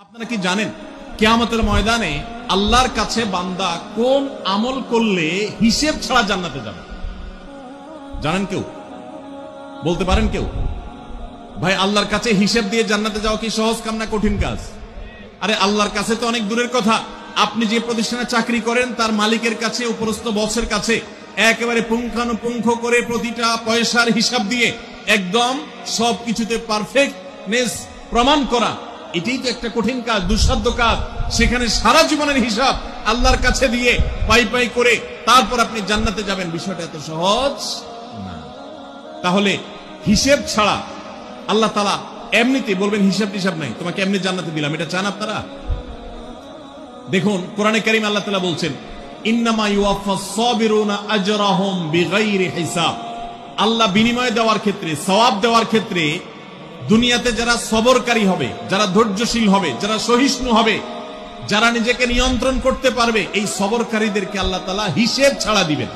আপনারা কি জানেন কিয়ামতের ময়দানে আল্লাহর কাছে বান্দা কোন আমল করলে হিসেব ছাড়া জান্নাতে যাবে? জানেন কেউ? বলতে পারেন কেউ? ভাই, আল্লাহর কাছে হিসেব দিয়ে জান্নাতে যাওয়া কি সহজ কাম না কঠিন কাজ? আরে আল্লাহর কাছে তো অনেক দূরের কথা। আপনি যে প্রতিষ্ঠানে চাকরি করেন তার মালিকের কাছে, উপরস্থ বসের কাছে একেবারে পুঙ্খানুপুঙ্খ করে প্রতিটা পয়সার হিসাব দিয়ে একদম সবকিছুতে পারফেক্টনেস প্রমাণ করা, এটাই তো একটা কঠিন কাজ, দুঃসাধ্য কাজ। সেখানে সারা জীবনের হিসাব আল্লাহর কাছে দিয়ে পাই পাই করে তারপর আপনি জান্নাতে যাবেন, বিষয়টা এত সহজ না। তাহলে হিসেব ছাড়া আল্লাহ তাআলা এমনিতে বলবেন হিসাব টিসাব নাই, তোমাকে এমনি জান্নাতে দিলাম, এটা চান আপনারা? দেখুন কোরআনে কারীম আল্লাহ তাআলা বলছেন, ইন্নামা ইউওয়াফাস সাবিরুনা আজরাহুম বিগাইরি হিসাব। আল্লাহ বিনিময় দেওয়ার ক্ষেত্রে, সওয়াব দেওয়ার ক্ষেত্রে দুনিয়াতে যারা সবরকারী হবে, যারা ধৈর্যশীল হবে, যারা সহিষ্ণু হবে, যারা নিজেকে নিয়ন্ত্রণ করতে পারবে, এই সবরকারীদেরকে আল্লাহ তাআলা হিসেব ছাড়া দিবেন।